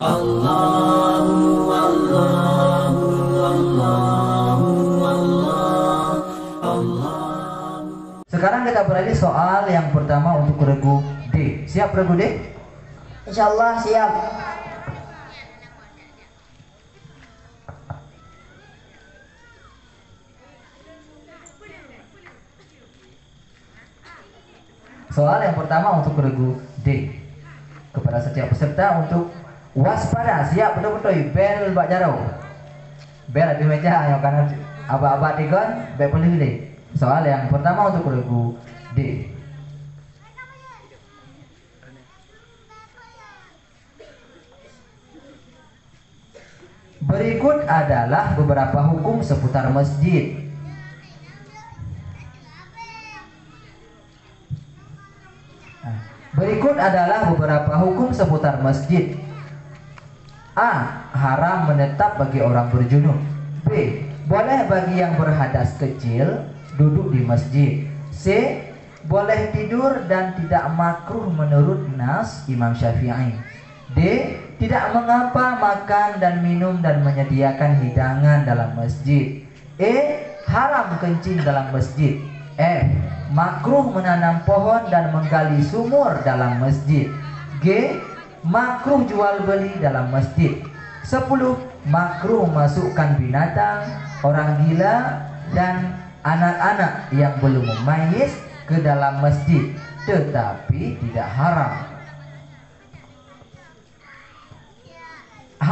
Allahu Allahu Allahu Allah. Sekarang kita beralih soal yang pertama untuk regu D. Siap regu D? Insyaallah siap. Soal yang pertama untuk regu D. Kepada setiap peserta untuk waspada, siap betul-betul bel bak jaro. Bel di meja yang kanan aba-aba dikon, bel pilih. Soal yang pertama untuk regu D. Berikut adalah beberapa hukum seputar masjid. Berikut adalah beberapa hukum seputar masjid. A. Haram menetap bagi orang berjunub. B. Boleh bagi yang berhadas kecil duduk di masjid. C. Boleh tidur dan tidak makruh menurut nas Imam Syafi'i. D. Tidak mengapa makan dan minum dan menyediakan hidangan dalam masjid. E. Haram kencing dalam masjid. F. Makruh menanam pohon dan menggali sumur dalam masjid. G. Makruh jual beli dalam masjid. 10. Makruh masukkan binatang, orang gila dan anak-anak yang belum memayis ke dalam masjid, tetapi tidak haram. H.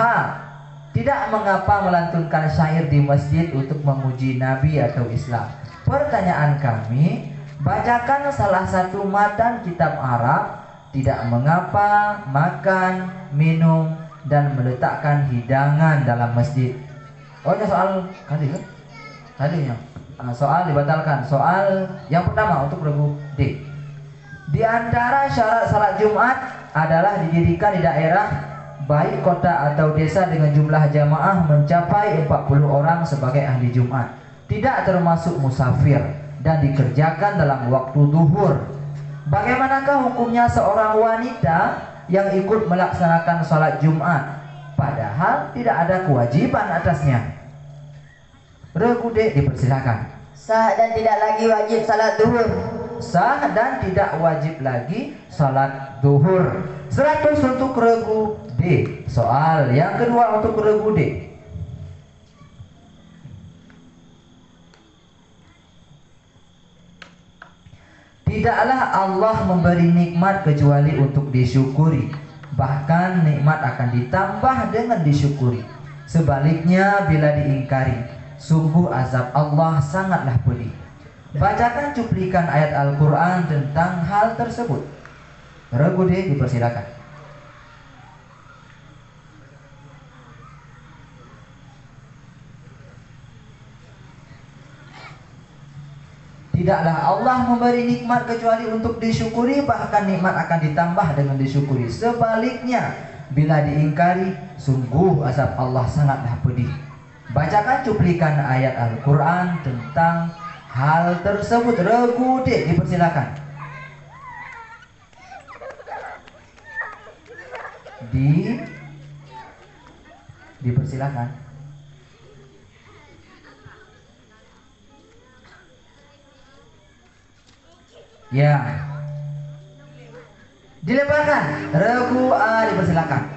Tidak mengapa melantunkan syair di masjid untuk memuji Nabi atau Islam. Pertanyaan kami, bacakan salah satu matan kitab Arab. Tidak mengapa makan, minum, dan meletakkan hidangan dalam masjid. Oh ini soal tadi kan? Tadi yang soal dibatalkan. Soal yang pertama untuk regu D. Di antara syarat salat Jumat adalah didirikan di daerah baik kota atau desa dengan jumlah jamaah mencapai 40 orang sebagai ahli Jumat. Tidak termasuk musafir dan dikerjakan dalam waktu zuhur. Bagaimanakah hukumnya seorang wanita yang ikut melaksanakan sholat Jumat padahal tidak ada kewajiban atasnya? Regu D dipersilakan. Sah dan tidak lagi wajib salat zuhur. Sah dan tidak wajib lagi salat zuhur. 100 untuk regu D. Soal yang kedua untuk regu D. Tidaklah Allah memberi nikmat kecuali untuk disyukuri. Bahkan nikmat akan ditambah dengan disyukuri. Sebaliknya bila diingkari, sungguh azab Allah sangatlah pedih. Bacakan cuplikan ayat Al-Quran tentang hal tersebut. Regu D dipersilakan. Tidaklah Allah memberi nikmat kecuali untuk disyukuri, bahkan nikmat akan ditambah dengan disyukuri. Sebaliknya, bila diingkari, sungguh azab Allah sangatlah pedih. Bacakan cuplikan ayat Al-Quran tentang hal tersebut. Regu D dipersilakan. Dipersilakan. Ya, dilemparkan. Regu A dipersilakan.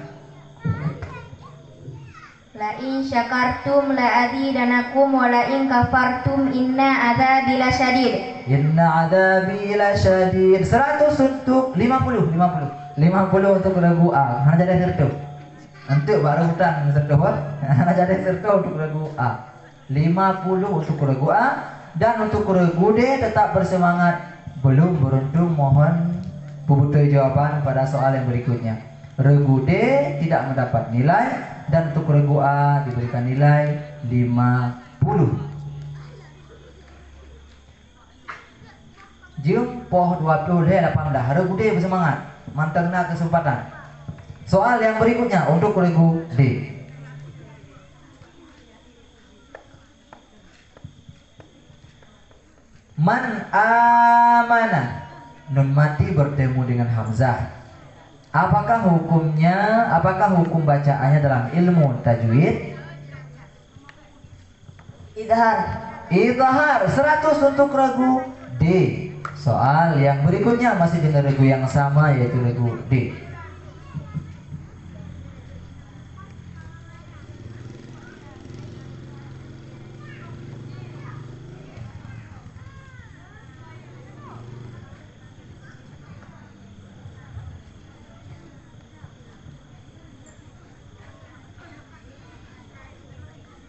La in syakartum la azidanakum wa la in kafartum inna adzabi lasyadid. Inna adzabi lasyadid. 100 untuk 50 untuk regu A. Hanya jadi serta. Untuk baru hutan serta. Hanya jadi serta untuk regu A. 50 untuk regu A. Dan untuk regu D tetap bersemangat. Belum beruntung, mohon pembutuh jawaban pada soal yang berikutnya. Regu D tidak mendapat nilai dan untuk regu A diberikan nilai 50. Jum poh 20 D dapat dah. Regu D bersemangat, mantengna kesempatan. Soal yang berikutnya untuk regu D. Man amana, nun mati bertemu dengan hamzah. Apakah hukumnya, apakah hukum bacaannya dalam ilmu tajwid? Idhar. Idhar. 100 untuk regu D. Soal yang berikutnya masih dengan regu yang sama, yaitu regu D.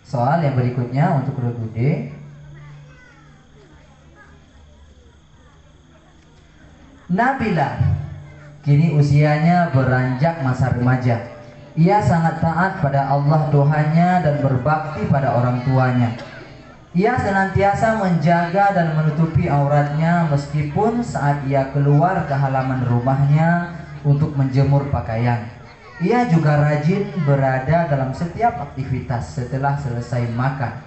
Soal yang berikutnya untuk regu D. Nabila kini usianya beranjak masa remaja. Ia sangat taat pada Allah Tuhannya dan berbakti pada orang tuanya. Ia senantiasa menjaga dan menutupi auratnya meskipun saat ia keluar ke halaman rumahnya untuk menjemur pakaian. Ia juga rajin berada dalam setiap aktivitas setelah selesai makan.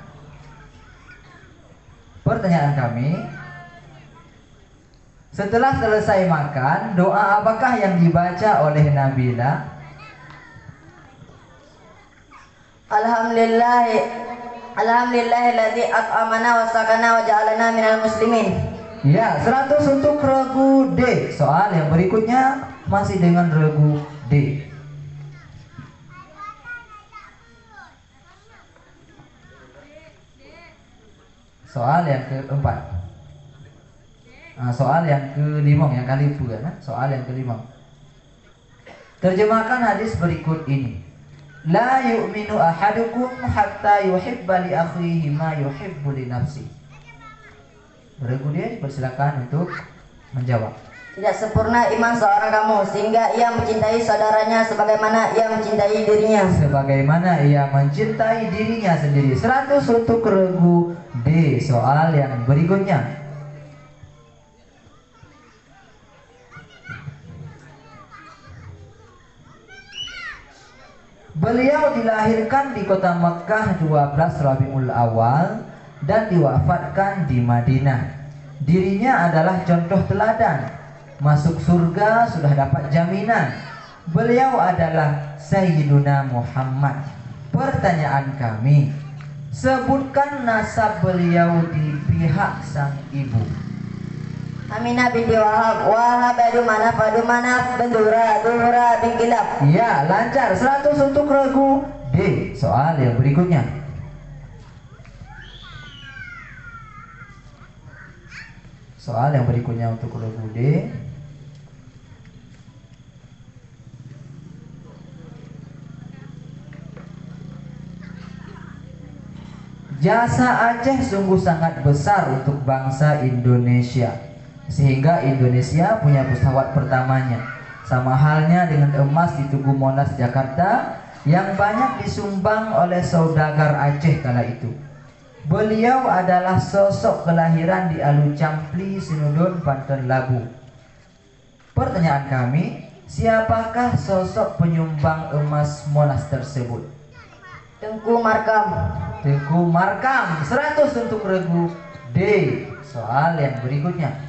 Pertanyaan kami, setelah selesai makan, doa apakah yang dibaca oleh Nabila? Alhamdulillahilladzi at'amana wa sakana wa ja'alana minal muslimin. Ya, 100 untuk regu D. Soal yang berikutnya masih dengan regu D. Soal yang keempat. Soal yang kelima, yang kali itu kan? Soal yang kelima. Terjemahkan hadis berikut ini. La yu'minu ahadukum hatta yuhibba li akhihi ma yuhibbu li nafsi. Regu dia dipersilakan untuk menjawab. Tidak sempurna iman seorang kamu sehingga ia mencintai saudaranya sebagaimana ia mencintai dirinya. Sebagaimana ia mencintai dirinya sendiri. 100 untuk regu D. Soal yang berikutnya. Beliau dilahirkan di kota Mekkah 12 Rabiul Awal dan diwafatkan di Madinah. Dirinya adalah contoh teladan. Masuk surga sudah dapat jaminan. Beliau adalah Sayyiduna Muhammad. Pertanyaan kami, sebutkan nasab beliau di pihak sang ibu. Aminah binti Wahab, Wahab bin Manaf, bin Duhra bin Kilab. Ya, lancar. 100 untuk regu D. Soal yang berikutnya. Soal yang berikutnya untuk regu D. Jasa Aceh sungguh sangat besar untuk bangsa Indonesia, sehingga Indonesia punya pesawat pertamanya. Sama halnya dengan emas di Tugu Monas Jakarta yang banyak disumbang oleh saudagar Aceh kala itu. Beliau adalah sosok kelahiran di Alu Campli, Sinudon, Banten, Labu. Pertanyaan kami, siapakah sosok penyumbang emas Monas tersebut? Tengku Markam. Tengku Markam. 100 untuk regu D. Soal yang berikutnya.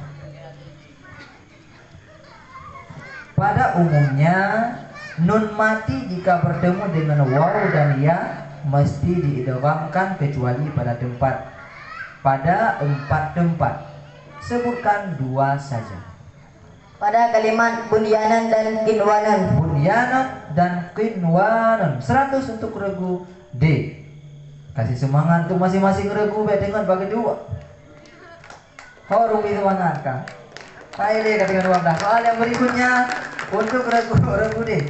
Pada umumnya nun mati jika bertemu dengan waw dan ya mesti diidghamkan kecuali pada 4 tempat. Sebutkan 2 saja. Pada kalimat bunyanan dan kinwanan. Bunyanan dan kinwanan. 100 untuk regu D. Kasih semangat untuk masing-masing regu dengan bagi 2. Horumi semangat kan. Baik, dengan uang dah. Soal yang berikutnya untuk regu D.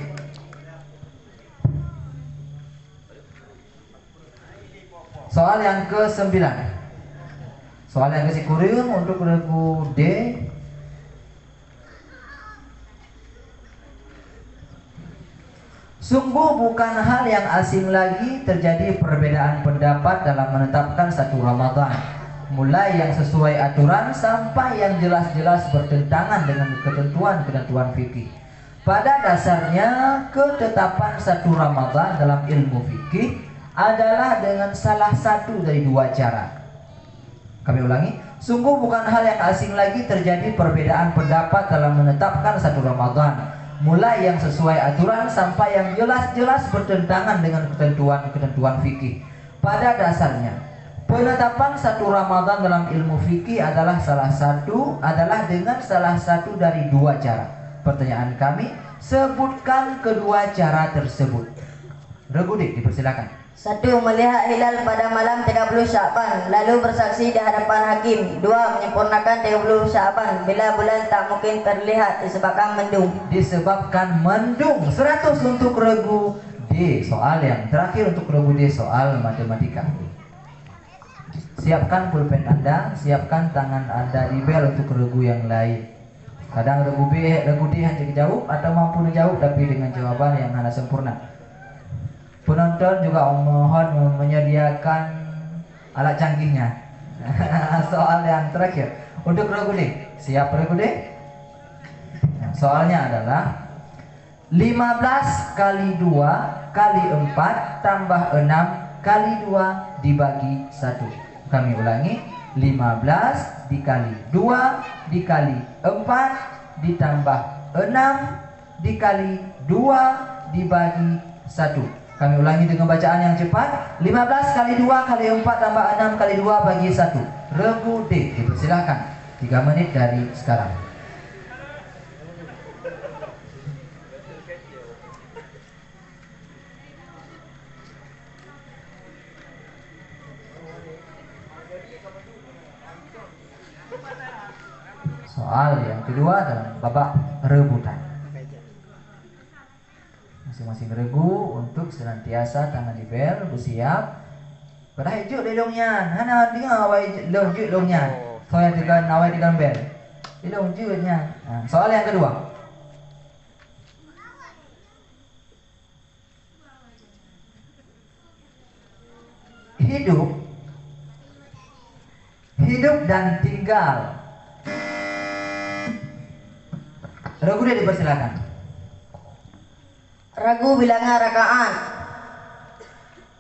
Soal yang ke-9. Soal yang ke-10 untuk regu D. Sungguh bukan hal yang asing lagi terjadi perbedaan pendapat dalam menetapkan satu Ramadan, mulai yang sesuai aturan sampai yang jelas-jelas bertentangan dengan ketentuan-ketentuan fikih. Pada dasarnya ketetapan satu Ramadan dalam ilmu fikih adalah dengan salah satu dari 2 cara. Kami ulangi, sungguh bukan hal yang asing lagi terjadi perbedaan pendapat dalam menetapkan satu Ramadan, mulai yang sesuai aturan sampai yang jelas-jelas bertentangan dengan ketentuan fikih. Pada dasarnya, penetapan satu Ramadan dalam ilmu fikih adalah dengan salah satu dari dua cara. Pertanyaan kami, sebutkan kedua cara tersebut. Regudik, dipersilakan. 1. Melihat hilal pada malam 30 Sya'ban, lalu bersaksi di hadapan hakim. 2. Menyempurnakan 30 Sya'ban bila bulan tak mungkin terlihat disebabkan mendung. 100 untuk regu D. Soal yang terakhir untuk regu D, soal matematika. Siapkan pulpen Anda, siapkan tangan Anda di bel untuk regu yang lain. Kadang regu D hanya dijawab atau mampu dijawab tapi dengan jawaban yang hanya sempurna. Penonton juga mohon menyediakan alat canggihnya. Soal yang terakhir untuk regu D. Siap regu D? Soalnya adalah 15 kali 2 kali 4 tambah 6 kali 2 dibagi 1. Kami ulangi, 15 dikali 2 dikali 4 ditambah 6 dikali 2 dibagi 1. Kami ulangi dengan bacaan yang cepat. 15 kali 2 kali 4 tambah 6 kali 2 bagi 1. Regu D. Dipersilakan. 3 menit dari sekarang. Soal yang kedua dalam babak rebutan. Masing-masing regu untuk senantiasa tangan di bel, bersiap. Pada hijau lelongnya, hana dengar awai longjut longnya. Soal yang tekan awai tekan bel. Longjutnya. Soal yang kedua. Hidup dan tinggal. Regu dia dipersilakan. Ragu bilangan rakaat.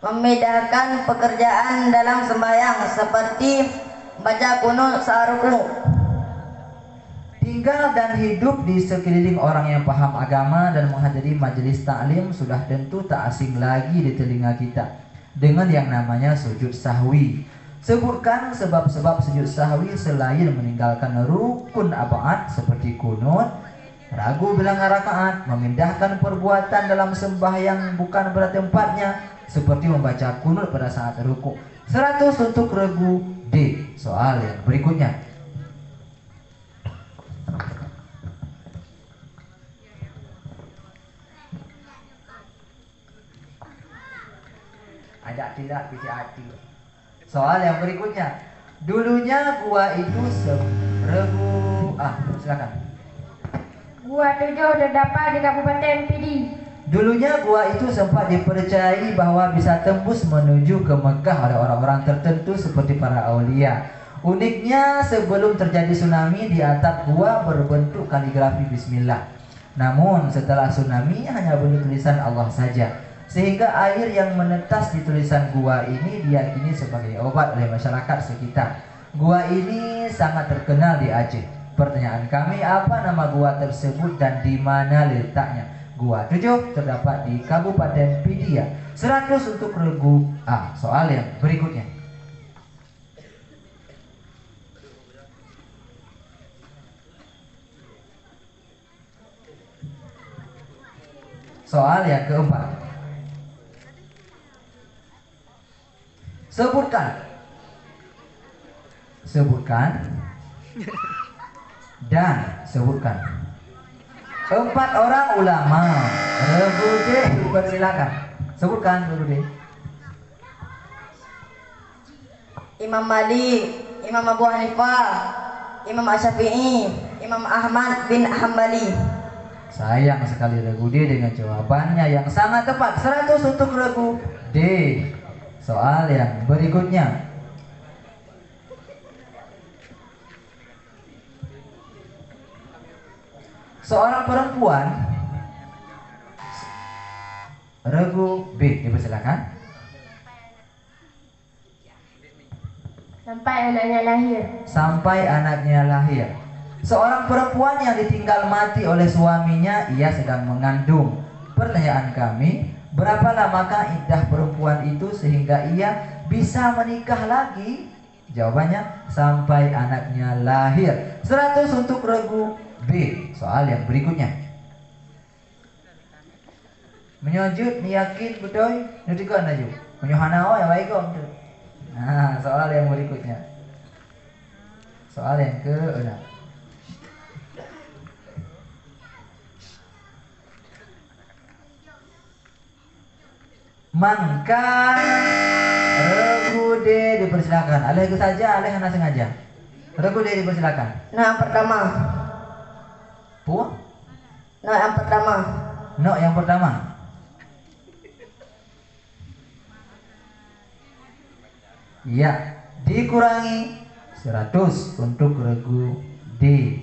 Membedakan pekerjaan dalam sembahyang seperti baca kunut saat ruku. Tinggal dan hidup di sekeliling orang yang paham agama dan menghadiri majelis taklim sudah tentu tak asing lagi di telinga kita dengan yang namanya sujud sahwi. Sebutkan sebab-sebab sujud sahwi selain meninggalkan rukun abad seperti kunut, ragu bilangan rakaat, memindahkan perbuatan dalam sembahyang bukan pada tempatnya seperti membaca kunut pada saat ruku. 100 untuk regu D. Soal yang berikutnya. Ada tidak pisi hati. Soal yang berikutnya. Dulunya gua itu regu silakan. Gua 7 terdapat di Kabupaten Pidi. Dulunya gua itu sempat dipercayai bahwa bisa tembus menuju ke Mekah oleh orang-orang tertentu seperti para aulia. Uniknya, sebelum terjadi tsunami, di atap gua berbentuk kaligrafi bismillah. Namun setelah tsunami hanya bentuk tulisan Allah saja, sehingga air yang menetes di tulisan gua ini diyakini sebagai obat oleh masyarakat sekitar. Gua ini sangat terkenal di Aceh. Pertanyaan kami, apa nama gua tersebut dan di mana letaknya? Gua 7 terdapat di Kabupaten Pidia. 100 untuk regu A. Soal yang berikutnya. Soal yang keempat. Sebutkan dan sebutkan 4 orang ulama. Regu D, dipersilakan. Sebutkan regu D. Imam Malik, Imam Abu Hanifah, Imam Asy-Syafi'i, Imam Ahmad bin Hambali. Sayang sekali regu D dengan jawabannya yang sangat tepat. 100 untuk regu D. Soal yang berikutnya. Seorang perempuan, regu B, dipersilakan. Sampai anaknya lahir. Sampai anaknya lahir. Seorang perempuan yang ditinggal mati oleh suaminya, ia sedang mengandung. Pertanyaan kami, berapa lamakah iddah perempuan itu sehingga ia bisa menikah lagi? Jawabannya, sampai anaknya lahir. 100 untuk regu B. Soal yang berikutnya. Menyujud, yakin, bedoy, nutikan aja. Menyohanao yang baik kok. Nah, soal yang berikutnya. Soal yang ke-6. Maka regu D dipersilakan. Aleh itu saja, aleh hana sengaja. Regu D dipersilakan. Nah, yang pertama. Puah? Nah, yang pertama. No, yang pertama. Ya, dikurangi 100 untuk regu D.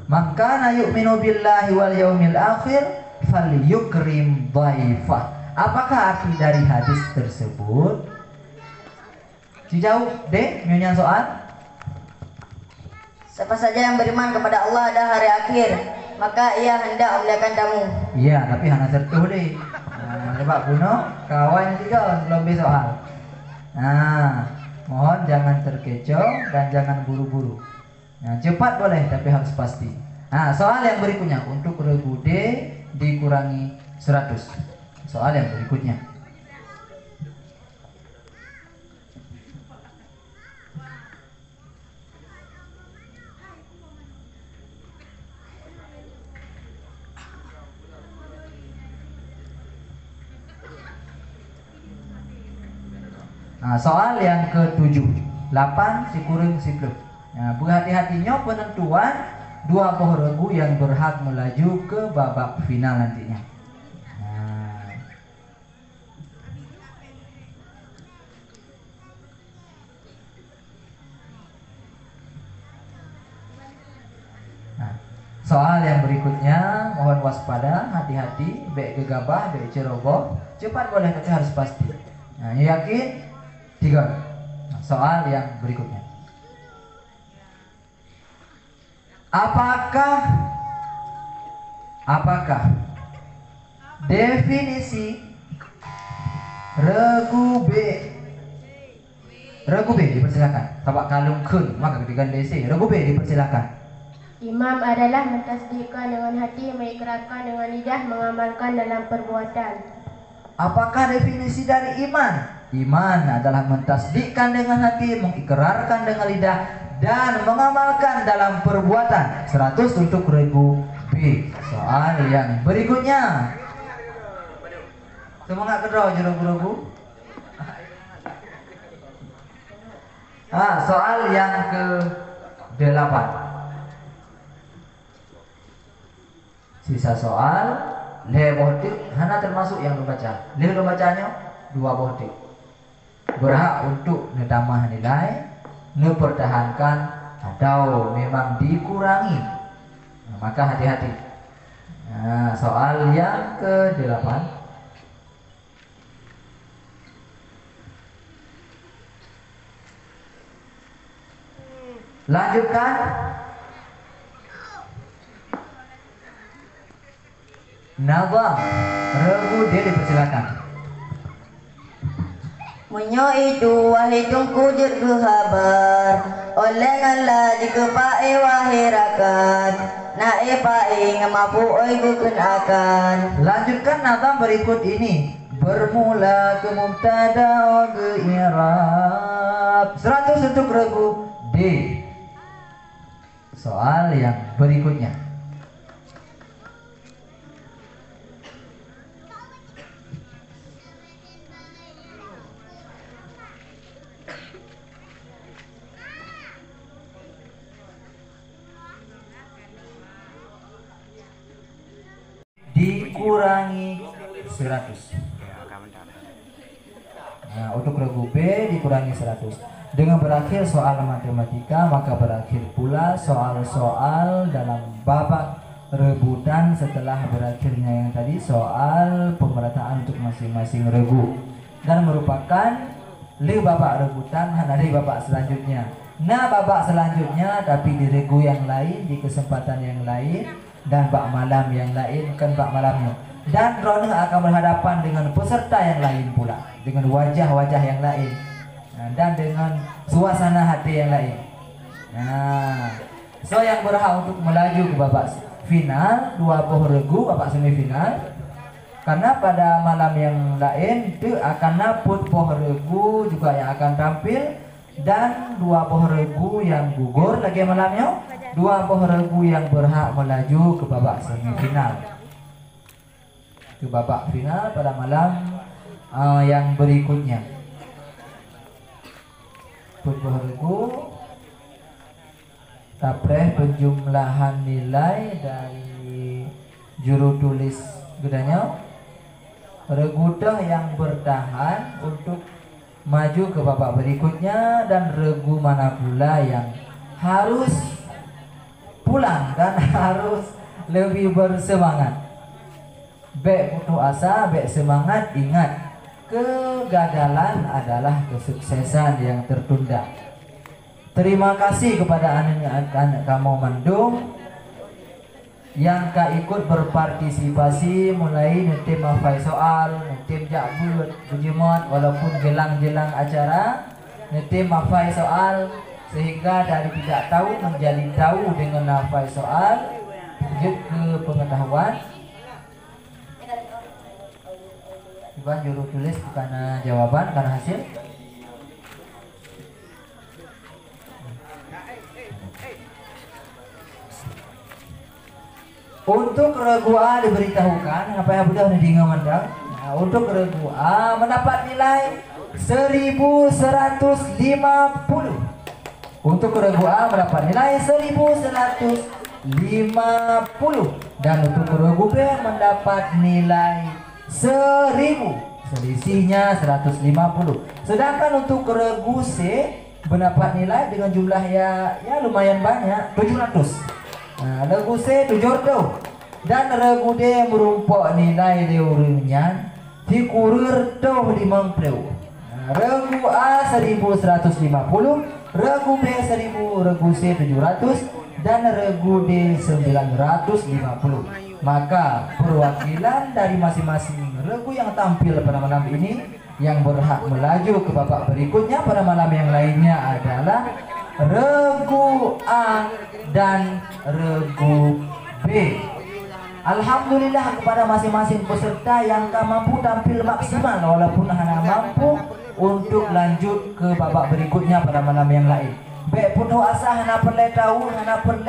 Maka yu'minu billahi wal yaumil akhir falyukrim dhaifah. Apakah arti dari hadis tersebut? Dijawab D, nyonya soal. Siapa saja yang beriman kepada Allah dan hari akhir, maka ia hendak memuliakan tamu. Iya, tapi hanya tertuh deh. Nah, coba kuno, kawan tiga lebih soal. Nah, mohon jangan terkecoh dan jangan buru-buru. Nah, cepat boleh, tapi harus pasti. Nah, soal yang berikutnya untuk regu D dikurangi 100. Soal yang berikutnya. Nah, soal yang ke-7. 8 si kuring si klub. Nah, berhati-hatinya penentuan dua buah regu yang berhak melaju ke babak final nantinya. Soal yang berikutnya, mohon waspada, hati-hati, baik gegabah, baik ceroboh, cepat boleh tapi harus pasti. Nah, yakin? 3. Nah, soal yang berikutnya. Apakah definisi regu B? Regu B dipersilakan. Tabak kalung kun, maka ketiga DC. Regu B dipersilakan. Imam adalah mentasdikkan dengan hati, mengikrarkan dengan lidah, mengamalkan dalam perbuatan. Apakah definisi dari iman? Iman adalah mentasdikkan dengan hati, mengikrarkan dengan lidah, dan mengamalkan dalam perbuatan. 100 untuk regu B. Soal yang berikutnya. Semangat kedua jerogu-jerogu. Soal yang ke-8. Sisa soal le bohtik hana termasuk yang membaca. Le bacanya 2 bohtik. Berhak untuk ditambah nilai, dipertahankan atau memang dikurangi. Nah, maka hati-hati. Nah, soal yang ke-8. Lanjutkan. Nazam regu D dipersilakan. Munyo itu wahidung kujur ke habar oleh ngala dikepai wahirakat nae pai ngamapu oi gukenakan. Lanjutkan nazam berikut ini. Bermula ke mubtada ke i'rab. 100 untuk regu D. Soal yang berikutnya. Dikurangi 100. Nah, untuk regu B dikurangi 100. Dengan berakhir soal matematika, maka berakhir pula soal-soal dalam babak rebutan setelah berakhirnya yang tadi soal pemerataan untuk masing-masing regu, dan merupakan babak rebutan dari babak selanjutnya. Nah babak selanjutnya tapi di regu yang lain, di kesempatan yang lain dan bak malam yang lain, bukan bak malamnya. Dan drone akan berhadapan dengan peserta yang lain pula, dengan wajah-wajah yang lain, dan dengan suasana hati yang lain. Nah, so yang berhak untuk melaju ke babak final, 20 regu babak semifinal. Karena pada malam yang lain itu akan naput poh regu juga yang akan tampil, dan 20 regu yang gugur lagi malamnya, 20 regu yang berhak melaju ke babak semifinal, ke babak final pada malam yang berikutnya. 20 regu tapreh penjumlahan nilai dari juru tulis gedanya. Regu yang bertahan untuk maju ke babak berikutnya, dan regu mana pula yang harus pulang dan harus lebih bersemangat. Bek putus asa, bek semangat, ingat kegagalan adalah kesuksesan yang tertunda. Terima kasih kepada anak-anak kamu Mandung yang ikut berpartisipasi mulai nanti mafai soal, nanti jakbut berjemot walaupun jelang-jelang acara, nanti mafai soal sehingga dari tidak tahu menjadi tahu dengan mafai soal, lanjut ke pengetahuan. Bukan juru tulis karena jawaban, karena hasil. Untuk regu A diberitahukan apa yang sudah diingat. Untuk regu A mendapat nilai 1150. Untuk regu A mendapat nilai 1150, dan untuk regu B mendapat nilai 1000, selisihnya 150. Sedangkan untuk regu C mendapat nilai dengan jumlah ya lumayan banyak, 700. Nah, regu C 700 dan regu D merumpok nilai diuringnya di kurir tuh 50. Regu A 1150, regu B 1000, regu C 700 dan regu D 950. Maka perwakilan dari masing-masing regu yang tampil pada malam ini yang berhak melaju ke babak berikutnya pada malam yang lainnya adalah regu A dan regu B. Alhamdulillah kepada masing-masing peserta yang mampu tampil maksimal walaupun hanya mampu untuk lanjut ke babak berikutnya pada malam yang lain. Baik putus asa hana perlu tahu, hana perlu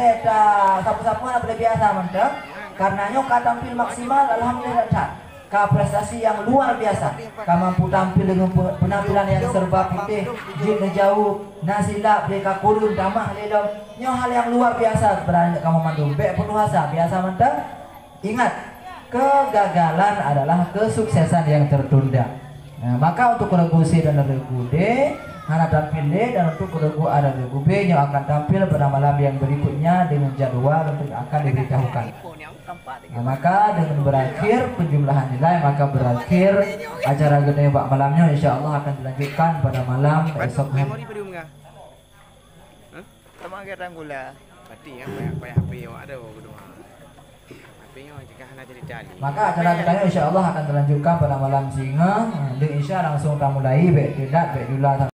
sapu-sapu hana perlu biasa mantap. Karenanya kau tampil maksimal, alhamdulillah tak. Kau prestasi yang luar biasa. Kau mampu tampil dengan penampilan yang serba putih, jin jauh, nasilap, mereka kurun, damah, ledom. Ini hal yang luar biasa kepada kamu mandung. Baik putus asa, biasa mantap. Ingat, kegagalan adalah kesuksesan yang tertunda. Nah, maka untuk regu C dan regu D hana tampil D, dan untuk regu A dan regu B yang akan tampil pada malam yang berikutnya dengan jadwal untuk akan diberitahukan. Nah, maka dengan berakhir penjumlahan nilai, maka berakhir acara gede bak malamnya, insya Allah akan dilanjutkan pada malam esok hari. Sama kita gula. Berarti ya payah HP yang ada berdua. HP yang jika hanya jadi tali. Maka acara gedenya insya Allah akan dilanjutkan pada malam singa. Dan insya langsung kita mulai baik tidak baik dulu.